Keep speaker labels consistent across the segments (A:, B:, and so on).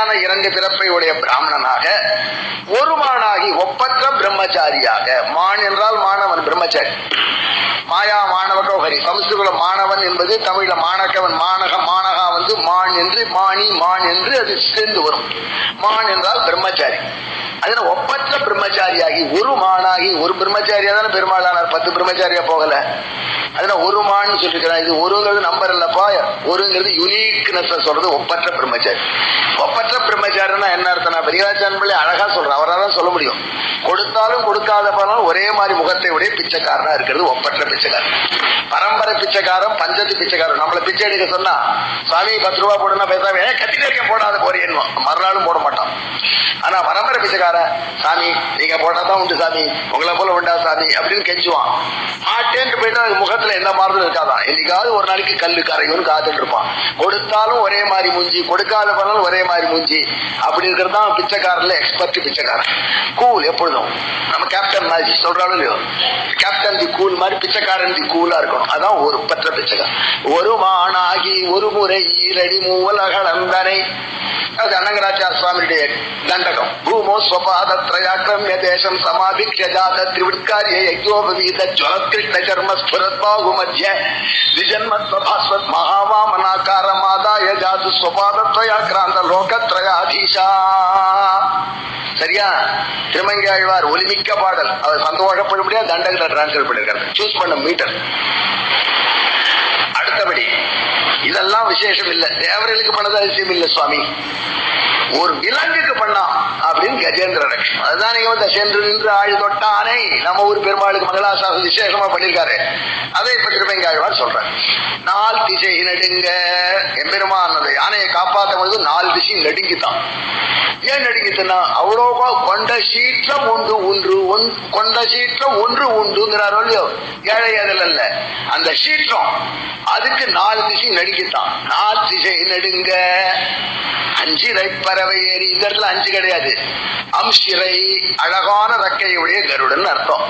A: வகையான 2 பிறப்பை உடைய பிராமணனாக ஒரு மானாகி ஒப்பற்ற பிரம்மச்சாரியாக, மான் என்றால் மாணவன் பிரம்மச்சாரி, மாயா மாணவகோஹரி. சமஸ்கிருத மாணவன் என்பது தமிழ்ல மாணக்கவன், மானகா வந்து மான் என்று, மாணி மான் என்று அது சேர்ந்து வரும். மான் என்றால் பிரம்மச்சாரி. அதுல ஒப்பற்ற பிரம்மச்சாரியாகி ஒரு மானாகி, ஒரு பிரம்மச்சாரியா தானே பெருமாளானார், 10 பிரம்மச்சாரியா போகல. அதுல ஒரு மான்னு சொல்லிருக்கிறான். இது ஒருங்கிறது நம்பர் இல்லப்பா, ஒருங்கிறது யுனிக்னஸ் சொல்றது. ஒப்பற்ற பிரம்மச்சாரி. ஒப்பற்ற பிரம்மச்சாரின்னா என்ன அர்த்தம்? பெரியாச்சான் பிள்ளை அழகா சொல்றான், அவரால் சொல்ல முடியும். கொடுத்தாலும் கொடுக்காத போனாலும் ஒரே மாதிரி முகத்தை உடைய பிச்சைக்காரனா இருக்கிறது ஒப்பற்ற பிச்சைக்காரன். பரம்பரை பிச்சைக்காரன், பஞ்சத்து பிச்சைக்காரன். நம்மள பிச்சை எடுக்க சொன்னா, சாமி 10 ரூபாய் போடுனா பேசாம கத்திட்டு இருக்க போடாத போறேன், மறுநாளும் போட மாட்டான். ஆனா பரம்பரை பிச்சைக்காரன், சாமி நீங்க போட்டாதான் உண்டு சாமி, உங்களை போல உண்டா சாமி அப்படின்னு கெஞ்சுவான். மாட்டேன்னு போயிட்டு அது முகத்துல என்ன மாறுதல் இருக்காதான். என்னைக்காவது ஒரு நாளைக்கு கல்லு கரையும் காத்துட்டு இருப்பான். கொடுத்தாலும் ஒரே மாதிரி மூஞ்சி, கொடுக்காத போனாலும் ஒரே மாதிரி மூஞ்சி. அப்படி இருக்கிறது தான் பிச்சைக்காரன்ல எக்ஸ்பர்ட் பிச்சைக்காரன். கூல் எப்பொழுதும் நம்ம கேப்டன் மாதிரி சொல்றாலும் இல்லையோ, கேப்டன் தி கூல் மாதிரி பிச்சைக்காரன் தி கூலா இருக்கணும். அதான் ஒரு பற்ற பிச்சைக்காரன். ஒரு மானாகி ஒரு முறை ஈரடி மூவலகளந்தனை, அது அனங்கராச்சார சுவாமியுடைய தண்டகம். பூமோ ஸ்வபாதத்ரயாக்ரம்ய தேசம் சமாபிக்ஷஜாத திரிவிட்காரிய யஜ்யோபவீத ஜ்வலத்கிருஷ்ண சர்ம ஸ்புரத்பாகு மத்ய திஜன்மத்வபாஸ்வத் மகாவாமனாகார மாதாய ஜாது ஸ்வபாதத்ரயாக்ராந்த லோகத்ரயாதீஷா. சரியா? திருமங்கையாழ்வார் ஒலிமிக்க பாடல், அவர் சந்தோஷப்படும்படியா தண்டகத்தை டிரான்ஸ்ஃபர் பண்ணிருக்காரு. சூஸ் பண்ண மீட்டர். அடுத்தபடி இதெல்லாம் விசேஷம் இல்ல, தேவர்களுக்கு பண்ணது அதிசயம் இல்ல சுவாமி, ஒரு விலங்குக்கு பண்ணான் அப்படின்னு கஜேந்திர ரக்ஷம். அதுதான் நீங்க வந்து சென்று நின்று ஆழி தொட்டானே, நம்ம ஊர் பெருமாளுக்கு மங்களாசாசனம் விசேஷமா பண்ணிருக்காரு. அதை இப்ப திருமங்கையாழ்வார் சொல்றார். 4 திசை நடுங்க. எம்பெருமான் அந்த யானையை காப்பாற்றும் பொழுது 4 திசை நடுங்கித்தான். ஏன் நடுங்கிட்டுனா, அவ்வளோவா கொண்ட சீற்றம் கொண்ட சீற்றம் ஒன்று உண்டுங்கிறாரோ இல்லையோ, ஏழை அதில் அல்ல, அந்த சீற்றம் அதுக்கு 4 திசை நடுங்கித்தான். 4 திசை நடுங்க. அஞ்சிரை பறவை ஏறி, இந்த இடத்துல 5 கிடையாது, அம்சிரை அழகான ரக்கையுடைய கருடன் அர்த்தம்.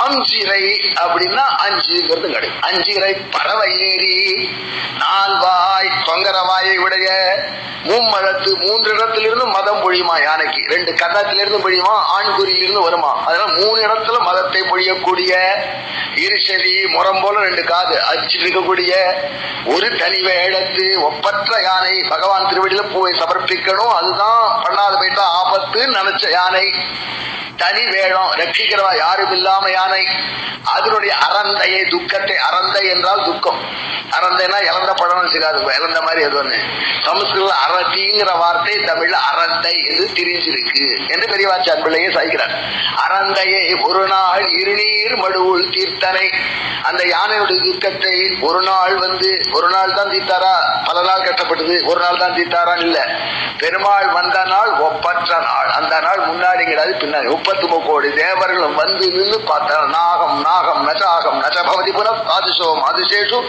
A: அஞ்சிரை அப்படின்னா 5ங்கிறது கிடையாது. அஞ்சிரை பறவை ஏறி 4 வாய் தொங்கர வாயை உடைய மும்மதத்து 3 இடத்திலிருந்து மதம் பொழியுமா யானைக்கு. 2 கன்னத்திலிருந்து பொழியுமா, ஆண்குறியிலிருந்து வருமா. அதனால 3 இடத்துல மதத்தை பொழியக்கூடிய, இருசெவி முறம் போல 2 காது அடிச்சுட்டு இருக்கக்கூடிய ஒரு தனி வேடத்து ஒப்பற்ற யானை. பகவான் திருவடியில பூவை சமர்ப்பிக்கணும், அதுதான் பண்ணாத போயிட்டா ஆபத்து நினைச்ச யானை. தனி வேடம், ரட்சிக்கிறவா யாரும் இல்லாம யானை. அதனுடைய அரந்தையை, துக்கத்தை, அரந்தை என்றால் துக்கம். அரந்தைனா இழந்த படம் வச்சுக்காது, இழந்த மாதிரி எது ஒண்ணு. சமஸ்கிருத அரதிங்கிற வார்த்தை தமிழ்ல அரந்தை என்று திரிஞ்சிருக்கு என்று பெரியவாச்சான் பிள்ளையே சாய்க்கிறார். அரந்தையை ஒரு நாள் இருநீர் மடுவுள் தீர்த்தனை. அந்த யானையுடைய துக்கத்தை ஒரு நாள் தான் தீர்த்தாரா, பல நாள் கட்டப்பட்டது, ஒரு நாள் தான் தீர்த்தாரான் இல்ல. பெருமாள் வந்த நாள் ஒப்பற்ற நாள். அந்த நாள் முன்னாடி கிடையாது, பின்னாடி 33 கோடி தேவர்களும் வந்து நின்று பார்த்தார். நாகம் நாகம் நச்சாகம் நச்சபவதி புன ஆதிசோம் ஆதிசேஷு.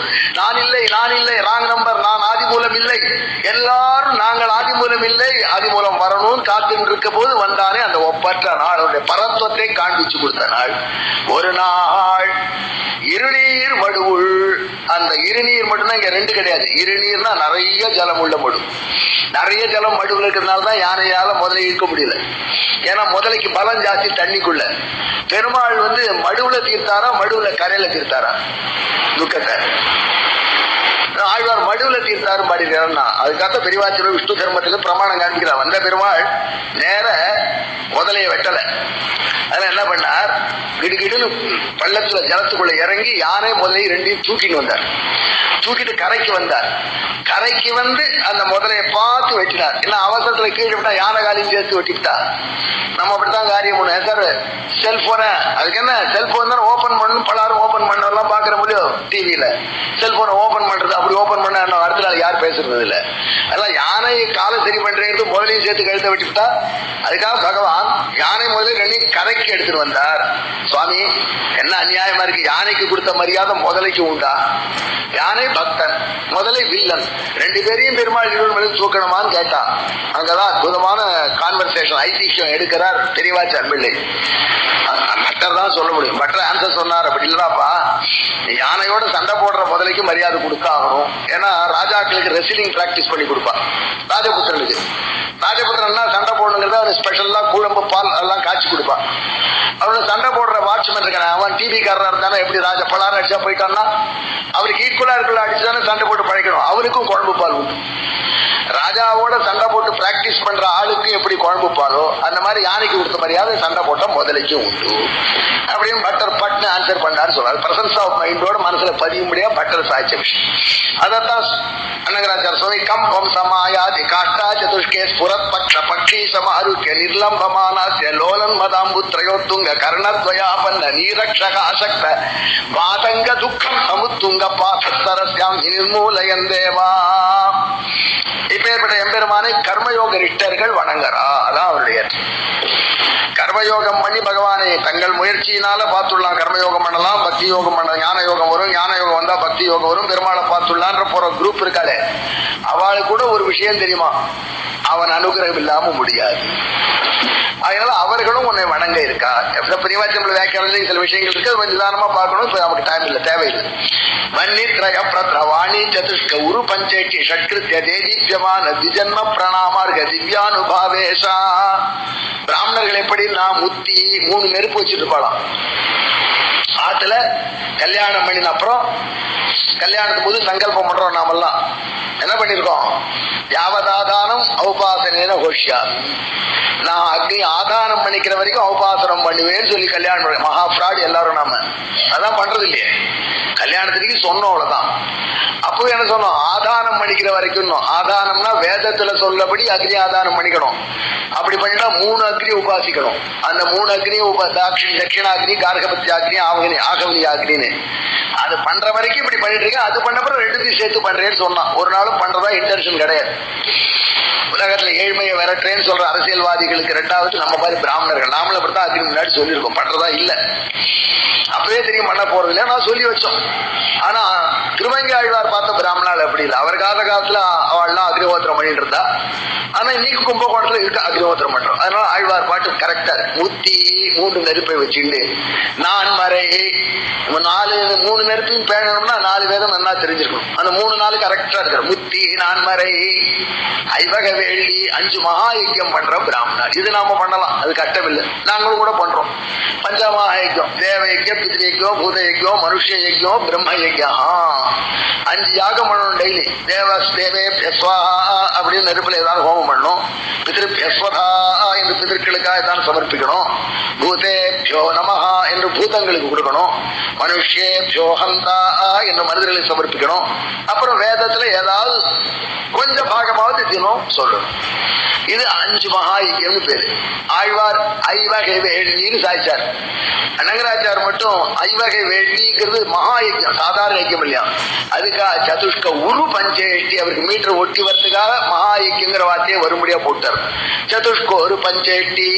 A: நான் இல்லை ராங் நம்பர், நான் ஆதிமூலம் இல்லை, எல்லாரும் நாங்கள் ஆதிமூலம் இல்லை, ஆதிமூலம் வரணும்னு காத்துட்டு இருக்க போது வந்தானே அந்த ஒப்பற்ற நாள், அவருடைய பரத்துவத்தை காண்பிச்சு கொடுத்த நாள். ஒரு நாள் இருநீர் மடுவுள். அந்த இருநீர் மட்டும்தான் இங்க 2 கிடையாது. இருநீர்னா நிறைய ஜலம் உள்ள மடு. நிறைய ஜலம் மடுவில் இருக்கிறதுனால தான் யானையால முதலை இருக்க முடியல. ஏன்னா முதலைக்கு பலம் ஜாஸ்தி தண்ணிக்குள்ள. பெருமாள் வந்து மடுவுல தீர்த்தாரா, மடுவுல கரையில தீர்த்தாரா துக்கத்தை? ஆழ்வார் மடுவுல தீர்த்தாரு பாடினா, அதுக்காக பெரியவாச்சர் விஷ்ணு தர்மத்துக்கு பிரமாணம் காண்பிக்கிறார். வந்த பெருமாள் நேர முதலைய வெட்டல. அதனால என்ன பண்ணார், கிடுகிடுன்னு பள்ளத்துல ஜலத்துக்குள்ள இறங்கி யானை முதலை 2ஐயும் தூக்கிட்டு வந்தார். தூக்கிட்டு கரைக்கு வந்தார். கரைக்கு வந்து அந்த முதலையை பார்த்து வெட்டினார். ஏன்னா அவசரத்துல கீழே விட்டா யானை காலையும் சேர்த்து வெட்டிவிட்டா. நம்ம அப்படித்தான் காரியம் பண்ணுவோம் சார். செல்போனை, அதுக்கு என்ன செல்போன் தானே ஓபன் பண்ணணும், பலரும் ஓபன் பண்ணலாம் பாக்குற முடியும் டிவியில. செல்போனை ஓபன் பண்றது, அப்படி ஓபன் பண்ண அடுத்த நாள் யார் பேசுறது இல்லை. அதெல்லாம் யானை காலை சரி பண்றது முதலையும் சேர்த்து கழுத்தை வெட்டிவிட்டா. அதுக்காக பகவான் யானை முதல்ல 2ஐயும் கரைக்கு எடுத்துட்டு வந்தார். சுவாமி என்ன அநியாயமா இருக்கு, யானைக்கு கொடுத்த மரியாதை முதலைக்கு உண்டா? யானை பக்தன், முதலை வில்லன், 2 பேரையும் பெருமாள் இருவரும் தூக்கணுமான்னு கேட்டா. அங்கதான் அற்புதமான கான்வர்சேஷன் ஐதிஹ்யம் எடுக்கிறார் பெரியவாச்சான் பிள்ளை. பட்டர் தான் சொல்ல முடியும், பட்டர் ஆன்சர் சொன்னார். அப்படி இல்லதாப்பா, யானையோட சண்டை போடுற முதலைக்கு மரியாதை கொடுத்தாகணும். ஏன்னா ராஜாக்களுக்கு ரெஸ்லிங் பிராக்டிஸ் பண்ணி கொடுப்பா ராஜபுத்திரனுக்கு. ராஜ ஸ்பெஷலா குழம்பு பால் எல்லாம் காய்ச்சி கொடுப்பான். அவனோட சண்டை போடுற வாட்ச்மேன் இருக்கான, அவன் டிவி காரரா இருந்தானே எப்படி ராஜா பலாரம் அடிச்சா போயிட்டான்னா அவருக்கு ஈக்குவலா இருக்குள்ள அடிச்சுதானே சண்டை போட்டு பழைக்கணும். அவருக்கும் குழம்பு பால் உண்டு. ராஜாவோட சண்டை போட்டு பிராக்டிஸ் பண்ற ஆளுக்கு எப்படி குழம்பு பாலோ அந்த மாதிரி யானைக்கு கொடுத்த மரியாதை சண்டை போட்ட முதலைக்கும் உண்டு அப்படின்னு பட்டர் பட்னு ஆன்சர் பண்ணாரு சொல்றாரு. பிரசன்ஸ் ஆஃப் மைண்டோட மனசுல பதிய முடியாது பட்டர் சாய்ச்ச விஷயம். அதத்தான் அனகராச்சார சுவாமி கம் பம் சமாயாதி காஷ்டா சதுஷ்கே ஸ்புரத் பக்ஷ பக்ஷி சமாருக்கிய நிர்லம்பமானாஸ்ய லோலன் மதாம்பு திரயோத்துங்க கர்ணத்வயாபன்ன நீரக்ஷக அசக்த வாதங்க துக்கம் சமுத்துங்க பாசஸ்தரஸ்யாம் நிர்மூலயந்தேவா. இப்பேற்பட்ட எம்பெருமானை கர்மயோக ரிஷ்டர்கள் வணங்குறா. அதான் அவருடைய கர்மயோகம் பண்ணி பகவானை தங்கள் முயற்சியினால பார்த்துடலாம். கர்மயோகம் பண்ணலாம், பக்தி யோகம் பண்ணலாம். ஞான யோகம் வரும், ஞான யோகம் வந்தா பக்தி யோகம் வரும். பெருமாளை பார்த்துடலான்ற போற குரூப் இருக்காளே, அவளுக்கு கூட ஒரு விஷயம் தெரியுமா, அவன் அனுகிரகம் இல்லாம முடியாது. அதனால அவர்களும் உன்னை வணங்க இருக்கா. பிரிவாச்சம்பள வியாக்கியானத்துல சில விஷயங்கள் இருக்கு, கொஞ்சம் நிதானமா பார்க்கணும். இப்ப நமக்கு டைம் இல்லை, தேவையில்லை. வன்னி திரய பிரத்ரவாணி சதுஷ்க உரு பஞ்சேட்டி ஷட்கிருத்திய தேதீப்யமான திஜன்ம பிரணாமார்க திவ்யானுபாவேஷா. பிராமணர்கள் எப்படி நான் முத்தி 3 நெருப்பு வச்சுட்டு இருப்பாளாம் ஆத்துல. கல்யாணம் பண்ணின அப்புறம் கல்யாணத்துக்கு போது சங்கல்பம் பண்றோம். நாமெல்லாம் என்ன பண்ணிருக்கோம், யாவதாதானம் ஔபாசனேன ஹோஷ்யாமி. நான் அக்னி ஆதானம் பண்ணிக்கிற வரைக்கும் ஔபாசனம் பண்ணுவேன்னு சொல்லி கல்யாணம் பண்ண மகா ஃப்ராட் எல்லாரும். நாம அதான் பண்றது இல்லையே. கல்யாணத்துக்கு சொன்னோம், அவ்வளவுதான். அப்போ என்ன சொன்னோம், ஆதானம் பண்ணிக்கிற வரைக்கும். ஆதானம்னா வேதத்துல சொல்லபடி அக்னி ஆதானம் பண்ணிக்கணும். அப்படி பண்ணிட்டா 3 அக்னி உபாசிக்கணும். அந்த 3 அக்னி தட்சிணாக்னி, கார்கபத்தியாக்னி, ஆகவனி அக்னின்னு அது பண்ற வரைக்கும் இப்படி பண்ணிட்டு இருக்கேன். அது பண்ண அப்புறம் 2த்தையும் சேர்த்து பண்றேன்னு சொன்னான். ஒரு நாளும் பண்றதா இன்டென்ஷன் கிடையாது. உலகத்துல ஏழ்மையை விரட்டுறேன்னு சொல்ற அரசியல்வாதிகளுக்கு 2வது நம்ம மாதிரி பிராமணர்கள் நாமளும் அப்படித்தான் அக்னி முன்னாடி சொல்லியிருக்கோம், பண்றதா இல்ல. அப்பவே தெரியும் பண்ண போறது இல்லை, நான் சொல்லி வச்சோம். ஆனா திருமங்கை ஆழ்வார் பார்த்த பிராமணால் அப்படி இல்லை. அவர் காலத்துல அவள்லாம் அக்னிஹோத்திரம் பண்ணிட்டு இருந்தா. ஆனா இன்னைக்கு கும்பகோணத்துல இருக்க அக்னிஹோத்திரம் பண்றோம். அதனால ஆழ்வார் பாட்டு கரெக்டா முத்தி 3 நெருப்பை வச்சுட்டு நான் மறை 3 நெருப்பையும் பேணணும்னா 4 வேதம் நல்லா தெரிஞ்சிருக்கணும். அந்த 3 நாள் கரெக்டா இருக்கிற முத்தி நான் மறை ஐவக வேள்வி 5 மகா யஜ்யம் பண்ற பிராமணர். இது நாம பண்ணலாம், அது கஷ்டமில்லை. நாங்களும் கூட பண்றோம். பஞ்சமகா யஜ்யம், தேவ யஜ்யம், பித்ரு யஜ்யம், பூத யஜ்யம், மனுஷ யஜ்யம், பிரம்ம யஜ்யம். 5 யாகம் பண்ணணும் டெய்லி. தேவே அப்படின்னு நெருப்புல ஏதாவது ஹோமம் பண்ணணும். பித்ருப்யஸ்வதா என்று பிதர்களுக்காக ஏதாவது சமர்ப்பிக்கணும். பூதேபியோ நமஹா என்று பூதங்களுக்கு கொடுக்கணும். மனுஷேபியோ ஹந்தா என்று மனிதர்களுக்கு சமர்ப்பிக்கணும். அப்புறம் வேதத்துல ஏதாவது கொஞ்சம் பாகமாவது தினம் சொல்லணும். இது 5 மகா யஜ்யம்னு பேரு. ஆழ்வார் ஐவகை வேள்வின்னு சாய்ச்சார். அனகராச்சார் மட்டும் ஐவகை வேள்விங்கிறது மகா யஜ்யம், சாதாரண யஜ்யம் இல்லையா. அதுக்காக சதுஷ்க உரு பஞ்சேஷ்டி அவருக்கு மீட்டர் ஒட்டி வரதுக்காக மகா யஜ்யங்கிற வார்த்தையை வரும்படியா போட்டார். சதுஷ்க ஒரு பஞ்சேஷ்டி,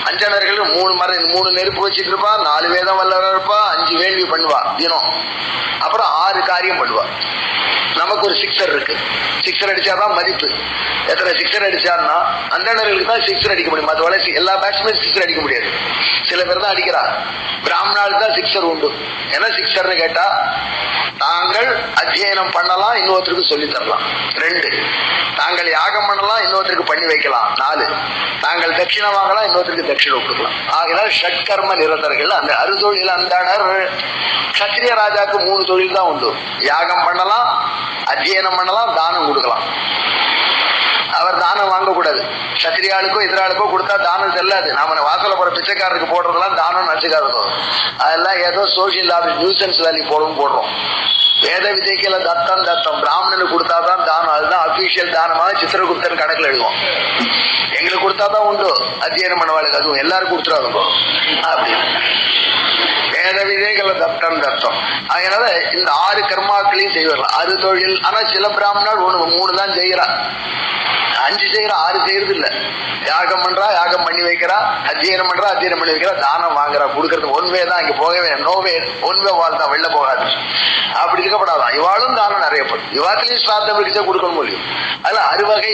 A: அஞ்சனர்கள் 3 நெருப்பு வச்சுட்டு இருப்பா, 4 வேதம் வல்லவர இருப்பா, 5 வேள்வி பண்ணுவா தினம். அப்புறம் 6 காரியம் பண்ணுவா. நமக்கு ஒரு சிக்ஸர் இருக்கு, சிக்ஸர் அடிச்சாதான் மதிப்பு. எத்தனை சிக்ஸர் அடிச்சாருன்னா அந்தணர்களுக்கு தான் சிக்ஸர் அடிக்க முடியும். அது வளர்ச்சி எல்லா பேட்ஸ்மேன் சிக்ஸர் அடிக்க முடியாது, சில பேர் தான் அடிக்கிறா. பிராமணாளுக்கு தான் சிக்ஸர் உண்டு. என்ன சிக்ஸர்னு கேட்டா, தாங்கள் அத்தியனம் பண்ணலாம், இன்னொருத்தருக்கு சொல்லி தரலாம். 2, தாங்கள் யாகம் பண்ணலாம், இன்னொருத்தருக்கு பண்ணி வைக்கலாம். 4, தாங்கள் தட்சிணம் வாங்கலாம், இன்னொருத்தருக்கு தட்சிணம் கொடுக்கலாம். ஆகினால் ஷட்கர்ம நிரதர்கள். அந்த அறுதொழில் அந்தணர். கத்திரிய ராஜாக்கு 3 தொழில் தான் உண்டு. யாகம் பண்ணலாம், அத்தியனம் பண்ணலாம், தானம் கொடுக்கலாம். அவர் தானம் வாங்கக்கூடாது. சத்திரியாளுக்கோ எதிராளுக்கோ கொடுத்தா தானம் செல்லாது. நாம வாசல போற பிச்சைக்காரருக்கு போடுறதெல்லாம் தானம் நினைச்சுக்காருக்கோம். அதெல்லாம் ஏதோ சோசியல் ஆபீஸ் நியூசன்ஸ் வேலி போடுறோம். வேத விதைக்கல தத்தம் பிராமணனுக்கு கொடுத்தாதான் தானம். அதுதான் அபிஷியல் தானமாக சித்திரகுப்தன் கணக்குல எழுதுவோம். எங்களுக்கு கொடுத்தாதான் உண்டு அத்தியனம் பண்ணவாளுக்கு, அதுவும் எல்லாரும் கொடுத்துறாதுங்க அப்படின்னு. வேத விதைகளை தத்தம். அதனால இந்த 6 கர்மாக்களையும் செய்வார்கள். 6 தொழில். ஆனா சில பிராமணர் 3 தான் செய்யறா, 5 செய்யறா, 6 செய்யறது இல்ல. யாகம் பண்றா, யாகம் பண்ணி வைக்கிறா, அத்தியனம் பண்றா, அத்தியனம் பண்ணி வைக்கிறா, தானம் வாங்குறா. கொடுக்கறது ஒன்வே தான், இங்க போகவே நோவே ஒன்வே வாழ் தான், வெளில போகாது. அப்படி இருக்கப்படாதான். இவாளும் தானம் நிறையப்படும். இவாத்திலையும் ஸ்ராத்தம் பிடிச்சா கொடுக்கணும் முடியும். அதுல 6 வகை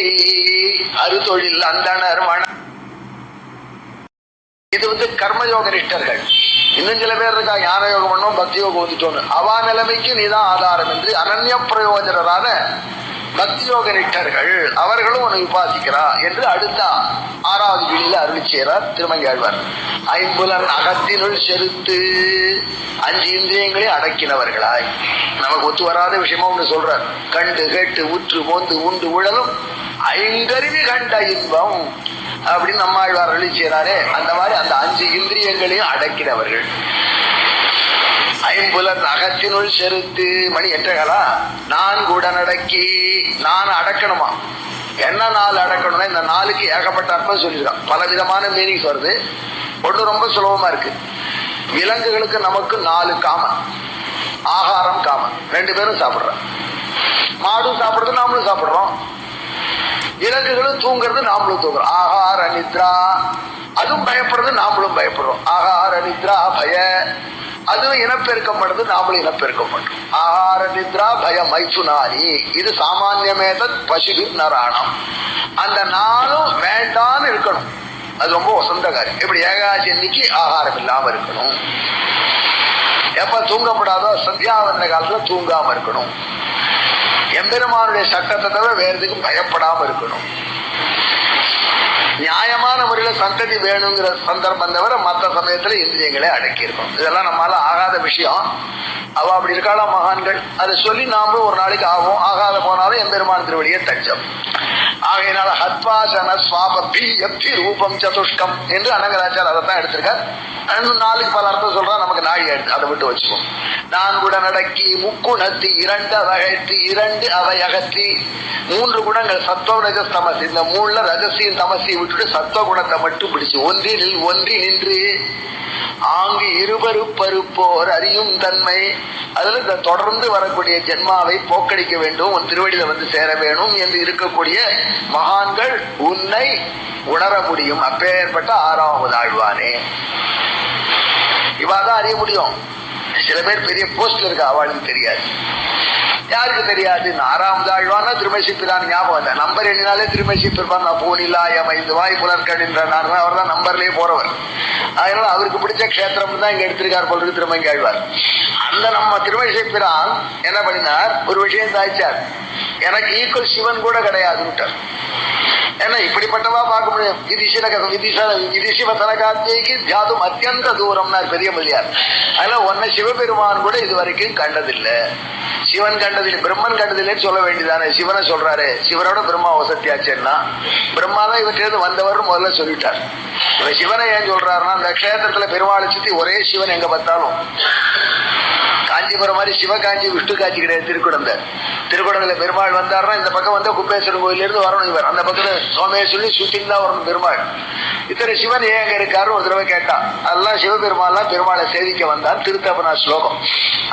A: 6 தொழில் அந்தணர் மன. இது கர்மயோக நிஷ்டர்கள். இன்னும் சில பேர் இருக்கா, ஞான யோகம் பண்ணோம், பக்தி யோகம் வந்துட்டோன்னு. அவா நிலைமைக்கு நீதான் ஆதாரம் என்று அனன்ய பிரயோஜனரான பக்தியோக நிட்டர்கள் அவர்களும் உன்னை உபாசிக்கிறா என்று அடுத்த 6வது வீடியில அருளி செய்கிறார் திருமங்கையாழ்வார். ஐம்புலன் அகத்தினுள் செலுத்து, 5 இந்திரியங்களை அடக்கினவர்களாய். நமக்கு ஒத்து வராத விஷயமா ஒன்று சொல்றார். கண்டு கேட்டு உற்று மோந்து உண்டு உழலும் 5 அறிவு கண்ட இன்பம் அப்படின்னு நம்மாழ்வார் அருளி செய்கிறாரே, அந்த மாதிரி அந்த 5 இந்திரியங்களையும் அடக்கினவர்கள். ஐம்புலன் அகத்தினுள் செலுத்து, மணி 8 நான் கூட நடக்கி, நான் அடக்கணுமா? என்ன 4 அடக்கணும்னா, இந்த 4க்கு ஏகப்பட்ட அர்த்தம் சொல்லியிருக்கான். பல விதமான மீனிங்ஸ் வருது. ஒன்று ரொம்ப சுலபமா இருக்கு. விலங்குகளுக்கு நமக்கு 4 காமன். ஆகாரம் காமன், 2 பேரும் சாப்பிடுறோம். மாடும் சாப்பிடுறது, நாமளும் சாப்பிடுறோம். விலங்குகளும் தூங்குறது, நாமளும் தூங்குறோம். ஆகார நித்ரா, அதுவும் பயப்படுறது, நாமளும் பயப்படுறோம். ஆகார நித்ரா பய, அதுவும் இனப்பெருக்கம் பண்ணுறது, நாமளும் இனப்பெருக்கம் பண்றோம். ஆகார நித்ரா பய மைசுனானி, இது சாமானியமேத பசுபின் நராணம். அந்த 4ம் வேண்டான்னு இருக்கணும். அது ரொம்ப வசந்த காரியம். இப்படி ஏகாதசி அன்னைக்கு ஆகாரம் இல்லாம இருக்கணும். எப்ப தூங்கப்படாதோ சந்தியாவந்த காலத்துல தூங்காம இருக்கணும். எம்பெருமானுடைய சட்டத்தை தவிர வேற எதுக்கும் பயப்படாம இருக்கணும். நியாயமான முறையில் சந்ததி வேணுங்கிற சந்தர்ப்பம் தவிர மற்ற சமயத்துல இந்திரியங்களை அடக்கி இருக்கணும். இதெல்லாம் நம்மளால ஆகாத விஷயம். அவ அப்படி இருக்காளாம் மகான்கள். அதை சொல்லி நாமளும் ஒரு நாளைக்கு ஆகும். ஆகாத போனாலும் எம்பெருமான் திருவடியே தஞ்சம். ஆகையினால ஹத்வாசன ஸ்வாபி எப்தி ரூபம் சதுஷ்கம் என்று அனங்கராச்சார் அதைத்தான் எடுத்திருக்கார். 4க்கு பல அர்த்தம் சொல்றா, நமக்கு நாழி எடுத்து அதை விட்டு வச்சுப்போம். நான் கூட நடக்கி முக்குணத்தி 2 அவையற்றி 2 அவை அகற்றி 3 குணங்கள் சத்துவ ரஜஸ் தமஸ். இந்த 3ல ரஜசியும் தமசையும் விட்டுட்டு சத்துவ குணத்தை மட்டும் பிடிச்சு ஒன்றி நின்று ஆங்கு இருபருப்பருப்போர் அறியும் தன்மை. அதுல இந்த தொடர்ந்து வரக்கூடிய ஜென்மாவை போக்கடிக்க வேண்டும், உன் திருவடியில வந்து சேர வேணும் என்று இருக்கக்கூடிய மகான்கள் உன்னை உணர முடியும். அப்பேற்பட்ட 6வது ஆழ்வானே, இவாதான் அறிய முடியும். சில பேர் பெரிய போஸ்ட்ல இருக்க, அவளுக்கு தெரியாது. யாருக்கு தெரியாது? 6வது ஆழ்வானா திருமசிப்பிரான் ஞாபகம் வந்த நம்பர் எண்ணினாலே திருமசிப்பிருப்பான். நான் பூனிலாய் அமைந்து வாய் புலர்கடின்றார், அவர் தான் நம்பர்லயே போறவர். அதனால அவருக்கு பிடிச்ச கஷேத்திரம் தான் இங்க எடுத்திருக்கார் போல இருக்கு திருமங்கை ஆழ்வார். அந்த நம்ம திருமசிப்பிரான் என்ன பண்ணினார், ஒரு விஷயம் தாய்ச்சார். எனக்கு ஈக்குவல் சிவன் கூட கிடையாதுட்டார். ஏன்னா இப்படிப்பட்டவா பார்க்க முடியும். விதிசிவசனகாத்தியக்கு தியாதும் அத்தியந்த தூரம்னார் பெரிய மொழியார். அதனால உன்னை சிவபெருமான் கூட இது வரைக்கும் கண்டதில்லை. சிவன் கண்டதில்லை, பிரம்மன் கண்டதில்லைன்னு சொல்ல வேண்டியதானே. சிவனை சொல்றாரு, சிவனோட பிரம்மா வசத்தியாச்சுன்னா பிரம்மா தான் இவற்றிலிருந்து வந்தவர் முதல்ல சொல்லிட்டார். இவன் சிவனை ஏன் சொல்றாருன்னா, அந்த க்ஷேத்திரத்துல பெருமாளை சுத்தி ஒரே சிவன் எங்க பார்த்தாலும். காஞ்சிபுரம் மாதிரி சிவகாஞ்சி விஷ்ணு காஞ்சி கிடையாது. திருக்குடங்குல பெருமாள் வந்தாருன்னா இந்த பக்கம் வந்து குப்பேஸ்வரன் கோயில இருந்து வரணும். இவர் அந்த பக்கத்துல சோமேஸ்வரி சுத்தின்னு தான் வரணும் பெருமாள். இத்தனை சிவன் ஏங்க இருக்காரு ஒரு தடவை கேட்டா, அதெல்லாம் சிவபெருமாள்லாம் பெருமாளை சேவிக்க வந்தான். திருத்தப்பனா ஸ்லோகம்.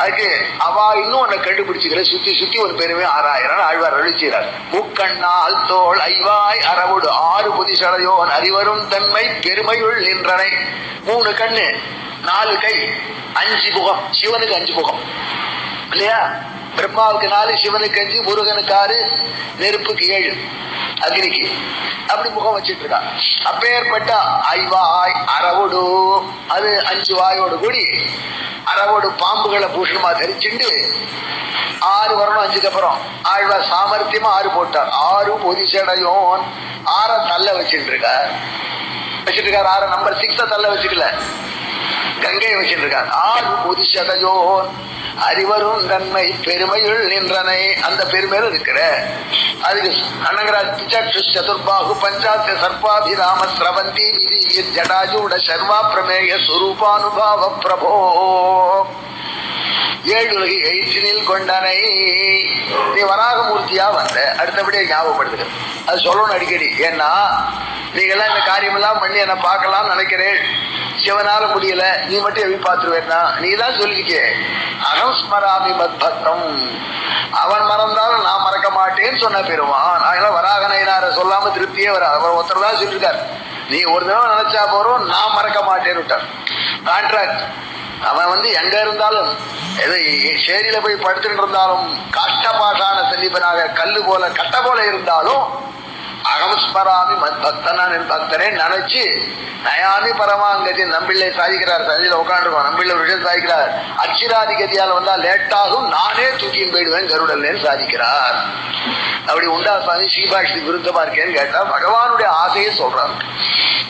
A: அதுக்கு அவா இன்னும் உன்னை கண்டுபிடிச்சுக்கிற சுத்தி சுத்தி ஒரு பெருமை 6000 ஆழ்வார் அழிச்சார். முக்கண்ணால் தோல் ஐவாய் அறவோடு 6 புதிசடையோன் அறிவரும் தன்மை பெருமையுள் நின்றனை. 3 கண்ணு 4 கை 5 முகம். சிவனுக்கு 5 முகம் இல்லையா? பிரம்மாவுக்கு 4, சிவனுக்கு 5, முருகனுக்கு 6, நெருப்புக்கு 7, அக்னிக்கு அப்படி முகம் வச்சிட்டு இருக்கான். அப்பேற்பட்ட ஐவாய் அறவோடு, அது 5 வாயோடு கூடி அறவோடு பாம்புகளை பூஷணமா தரிச்சுண்டு 6 வரணும். 5க்கு அப்புறம் ஆழ்வார் சாமர்த்தியமா 6 போட்டார். 6 பொதிசடையோன் 6 தள்ள வச்சுட்டு இருக்கார். 6 நம்பர் 6 தள்ள வச்சுக்கல, கங்கையை வச்சுட்டு இருக்கார். 6 பொதிசடையோன் அறிவரும் தன்மை பெருமையுள் நின்றனை. அந்த பெருமையில இருக்கிற அதுக்கு அனங்கராஜ் சதுர்பாகு பஞ்சாத்த சர்பாபிராம ஸ்ரவந்தி விதி ஜடாஜூட சர்வா பிரமேய சுரூபானுபாவ பிரபோ 7 உலகை எழுத்தினில் கொண்டனை. நீ வராகமூர்த்தியா வந்த அடுத்தபடியே ஞாபகப்படுத்துக. அது சொல்லணும் அடிக்கடி. ஏன்னா நீங்கெல்லாம் இந்த காரியமெல்லாம் பண்ணி என்ன பார்க்கலாம்னு நினைக்கிறேன். சிவனால முடியல, நீ மட்டும் எப்படி பார்த்துருவேன்னா, நீ தான் சொல்லிருக்கே அகம் ஸ்மராமி மத் பக்தம், அவன் மறந்தாலும் நான் மறக்க மாட்டேன்னு சொன்ன பெருமான். அதனால வராகனையார சொல்லாம திருப்தியே வராது. அவர் ஒருத்தர் தான் சொல்லியிருக்காரு, நீ ஒரு தடவை நினைச்சா போறோம், நான் மறக்க மாட்டேன்னு விட்டார். கான்ட்ராக்ட். அவன் வந்து எங்க இருந்தாலும், எது சேரியில போய் படுத்துட்டு இருந்தாலும், காஷ்டபாஷான செல்லிப்பனாக கல்லு போல கட்ட போல இருந்தாலும் அகமஸ்மராமி மத் பக்தனான் என் பக்தனே நினைச்சு நயாமி பரமாங்கதி நம்பிள்ளை சாதிக்கிறார். சந்தியில உட்காந்துருக்கோம், நம்பிள்ளை ஒரு விஷயம் சாதிக்கிறார். அச்சிராதி கதியால் வந்தா லேட்டாகும், நானே தூக்கின்னு போயிடுவேன் கருடல்னு சாதிக்கிறார். அப்படி உண்டா சுவாமி ஸ்ரீபாஷி விருத்தமா இருக்கேன்னு கேட்டா பகவானுடைய ஆசையை சொல்றாரு.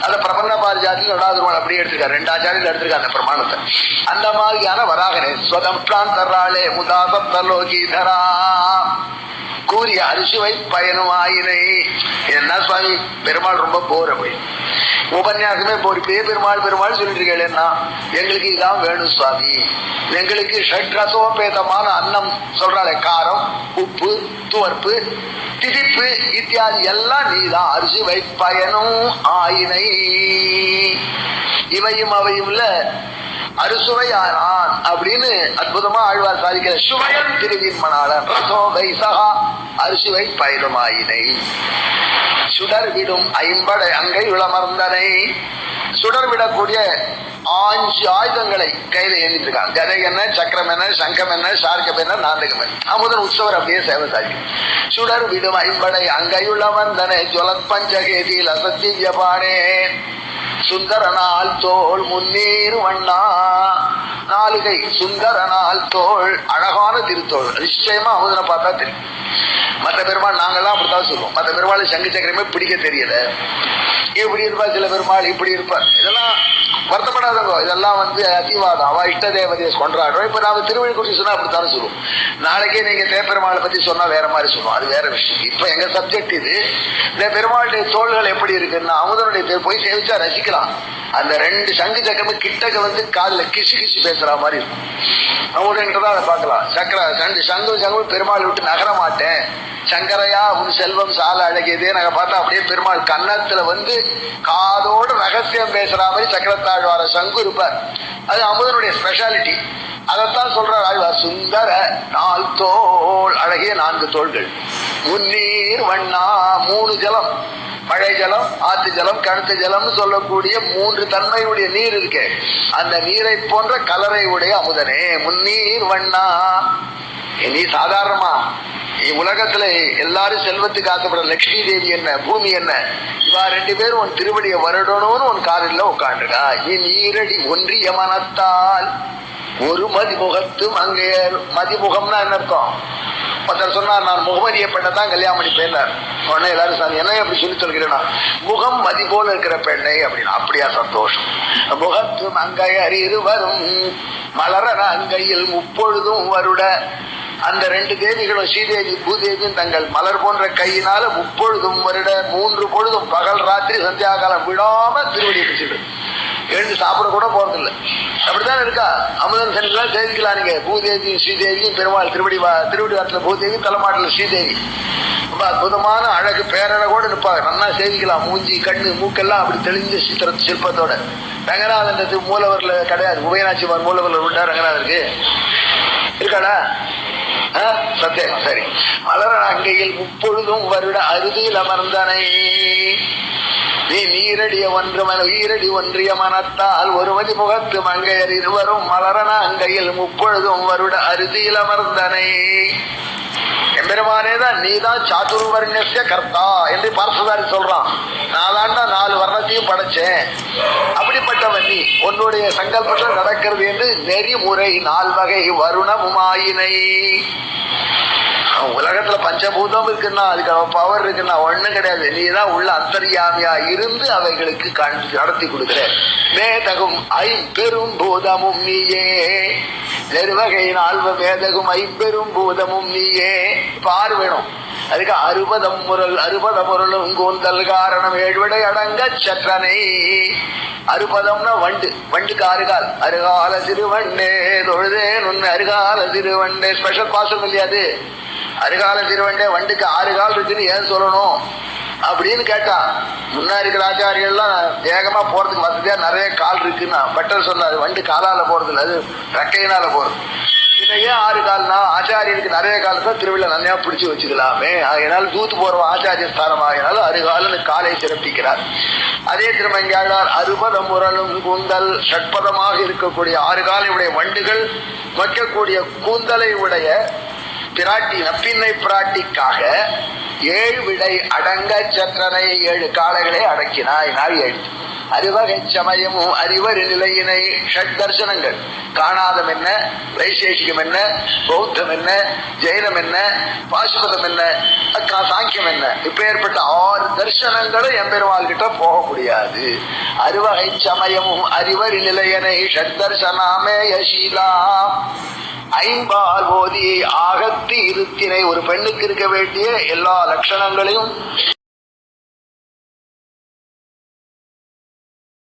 A: அந்த பிரபன்ன பாரிஜாத்தில் நடாதுருவான் அப்படியே எடுத்திருக்காரு, 2 ஆச்சாரியில் எடுத்திருக்காரு அந்த பிரமாணத்தை. அந்த மாதிரியான வராகனே ஸ்வதம் பிராந்தராளே முதாசம் தலோகீதரா கூறிய அரிசுவை பயனும் ஆயினை. என்ன சுவாமி பெருமாள் ரொம்ப போர், அப்படி உபன்யாசமே போர். இப்பயே பெருமாள் பெருமாள் சொல்லிட்டு இருக்கேன்னா எங்களுக்கு இதான் வேணும் சுவாமி, எங்களுக்கு ஷட்ரசோபேதமான அன்னம் சொல்றாளே, காரம், உப்பு, துவர்ப்பு, திதிப்பு இத்தியாதி எல்லாம் நீதான். அரிசுவை பயனும் ஆயினை, இவையும் அவையும்ல அறுசுவை ஆனான் அப்படின்னு அற்புதமா ஆழ்வார் சாதிக்கிற சுவையன் திருவின் மணாளன் ரசோவை சகா அரிசுவை பயனுமாயினை. சுடர் விடும் 50 அங்கை விளமர்ந்தனை. சுடர் விடக்கூடிய 5 ஆயுதங்களை கையில ஏந்திட்டு இருக்காங்க. கதை என்ன, சக்கரம் என்ன, சங்கம் என்ன, சார்க்கம் என்ன, நாந்தகம் என்ன. அமுதன் உற்சவர் அப்படியே சேவை சாதிக்கும். சுடர் விடும் 50 அங்கையுள்ள வந்தனை ஜொலத் பஞ்சகேதியில் அசத்தியபானே சுந்தரனால் தோல் முன்னீர் வண்ணா. 4 கை சுந்தரனால் தோல், அழகான திருத்தோள். நிச்சயமா அமுதனை பார்த்தா தெரியும். மற்ற பெருமாள் நாங்கெல்லாம் அப்படித்தான் சொல்லுவோம். மற்ற பெருமாள் சங்கு சக்கரமே பிடிக்க தெரியல, இப்படி இருப்பார். சில பெருமாள் இப்படி இருப்பார். இதெல்லாம் வருத்தப்படாதவங்க, இதெல்லாம் அதிவாதம். அவ இஷ்ட தேவதையை கொண்டாடுறோம். இப்ப நாம திருவள்ளி குறிச்சு சொன்னா அப்படித்தானே சொல்லுவோம். நாளைக்கே நீங்க தேப்பெருமாளை பத்தி சொன்னா வேற மாதிரி சொல்லுவோம், அது வேற விஷயம். இப்ப எங்க சப்ஜெக்ட் இது. இந்த பெருமாளுடைய தோள்கள் எப்படி இருக்குன்னா அமுதனுடைய போய் சேவிச்சா ரசிக்கலாம். அந்த 2 சங்கு சக்கரமும் கிட்டக்க காதுல கிசு கிசு பேசுற மாதிரி இருக்கும். அமுதன்றதான் அதை பார்க்கலாம். சங்கு பெருமாள் விட்டு நகர மாட்டேன், சங்கரையா உன் செல்வம் சால அழகியதே நாங்க பார்த்தா அப்படியே பெருமாள் கன்னத்துல காதோடு ரகசியம் பேசுற மாதிரி சக்கரத்தாழ்வார சங்கு இருப்பார். அது அமுதனுடைய ஸ்பெஷாலிட்டி. அதைத்தான் சொல்றார் ஆழ்வார். சுந்தர 4 தோள், அழகிய 4 தோள்கள். முன்னீர் வண்ணா 3 ஜலம், மழை ஜலம், ஆத்து ஜலம், கழுத்து ஜலம்னு சொல்லக்கூடிய 3 தன்மையுடைய நீர் இருக்கு. அந்த நீரை போன்ற கலரை உடைய அமுதனே முன்னீர் வண்ணா. நீ சாதாரணமா உலகத்துல எல்லாரும் செல்வத்துக்கு ஆசைப்படுற லட்சுமி தேவி என்ன, பூமி என்ன, இவா 2 பேரும் உன் திருவடியை வருடணும்னு உன் காலில் உட்காந்துருக்கா. என் ஈரடி ஒன்றிய மனத்தால் ஒரு மதிமுகத்து அங்கே. மதிமுகம்னா என்ன அர்த்தம்? ஒருத்தர் சொன்னார், நான் முகமதிய பெண்ணை கல்யாணம் பண்ணி போயிருந்தார். உடனே எல்லாரும் சார் என்ன அப்படி சொல்லி சொல்கிறேன்னா, முகம் மதி போல இருக்கிற பெண்ணை அப்படின்னு. அப்படியா, சந்தோஷம். முகத்து மங்கையர் இருவரும் மலர அங்கையில் முப்பொழுதும் வருட. அந்த 2 தேவிகளும் ஸ்ரீதேவி பூதேவியும் தங்கள் மலர் போன்ற கையினால முப்பொழுதும் வருட, 3 பொழுதும் பகல் ராத்திரி சந்தியாகாலம் விடாம திருவடியை பிடிச்சிட்டு எழுந்து சாப்பிட கூட போறதில்லை. அப்படித்தான் இருக்கா. அமுதன் சென்றுலாம் சேவிக்கலாம் நீங்க. பூதேவியும் ஸ்ரீதேவியும் பெருமாள் திருவடி வாரத்துல பூதேவி, தலைமாட்டில் ஸ்ரீதேவி. ரொம்ப அற்புதமான அழகு பேரழகோடு இருப்பாங்க. நல்லா சேவிக்கலாம். மூஞ்சி, கண்ணு, மூக்கெல்லாம் அப்படி தெளிஞ்ச சிற்பத்தோட. ரங்கநாதன் மூலவர்ல கிடையாது. உபயநாச்சிமார் மூலவர்ல உண்டா ரங்கநாதருக்கு? இருக்காடா? சந்தேகம். சரி. மலர அங்கையில் முப்பொழுதும் வருட அறுதியில் அமர்ந்தனை. நீ ஈரடி ஒன்றிய மனத்தால் ஒரு மதி முகத்து மங்கையர் இருவரும் மலரன அங்கையில் முப்பொழுதும் வருட அறுதியில் அமர்ந்தனை. எம்பெருமானேதான் நீதான் சாதுர்வர்ணிய கர்த்தா என்று பார்த்ததாரி சொல்றான். நான் தாண்டா 4 வர்ணத்தையும் படைச்சேன். அப்படிப்பட்டவன் நீ. உன்னுடைய சங்கல்பத்தில் நடக்கிறது என்று நெறிமுறை 4 வகை வருணமுமாயினை. உலகத்துல பஞ்சபூதம் இருக்குன்னா அதுக்கு பவர் இருக்குன்னா ஒண்ணும் கிடையாது. நீதான் உள்ள அந்தர்யாமியா இருந்து அவைகளுக்கு நடத்தி கொடுக்கிற. மேதகும் 5 பூதமும் நீயே. நெருவகை 4 மேதகும் 5 பூதமும் நீயே. இப்ப 6 வேணும். அதுக்கு 60 முரலும் கூந்தல் காரணம் 7 விடை அடங்க சற்றனை. 60ம்னா வண்டுக்கு 6 கால். அருகால சிறுவண்டே தொழுதேன் உன் அருகால சிறுவண்டே. ஸ்பெஷல் பாசம் இல்லையாது. அருகால திருவண்டே வண்டுக்கு 6 கால் இருக்குன்னு ஏன் சொல்லணும் அப்படின்னு கேட்டா, முன்னா இருக்கிற ஆச்சாரியெல்லாம் வேகமா போறதுக்கு வசதியா நிறைய கால் இருக்குன்னா பட்டர் சொன்னாரு. வண்டு காலால போறது இல்லை, அது ரெக்கையினால போறது. இதை ஏன் 6 கால்னா, ஆச்சாரியனுக்கு நிறைய காலத்தை திருவிழா நல்லா பிடிச்சு வச்சுக்கலாமே. அதனால தூத்து போற ஆச்சாரிய ஸ்தானமாகினாலும் 6 காலன்னு காலை சிறப்பிக்கிறார். அதே திருமங்கையாளர் 60 முரலும் கூந்தல் ஷட்பதமாக இருக்கக்கூடிய 6 காலை உடைய வண்டுகள் வைக்கக்கூடிய கூந்தலை உடைய பிராட்டி நப்பின்னை பிராட்டிக்காக ஏழு விடை அடங்க சற்றனை 7 காளைகளை அடக்கினாய். நாழி ஆயிடுச்சு. அறுவகை சமயமும் அறிவர் நிலையினை ஷட் தர்சனங்கள், காணாதம் என்ன, வைசேஷிகம் என்ன, பௌத்தம் என்ன, ஜெயினம் என்ன, பாசுபதம் என்ன, சாங்கியம் என்ன, இப்ப ஏற்பட்ட 6 தர்சனங்களும் எம்பெருமாள் கிட்ட போக முடியாது. அறுவகை சமயமும் அறிவர் நிலையனை ஷட் தர்சனாமே யசீலா. 5 ஓதி ஆகத்து இருத்தினை, ஒரு பெண்ணுக்கு இருக்க வேண்டிய எல்லா லட்சணங்களையும்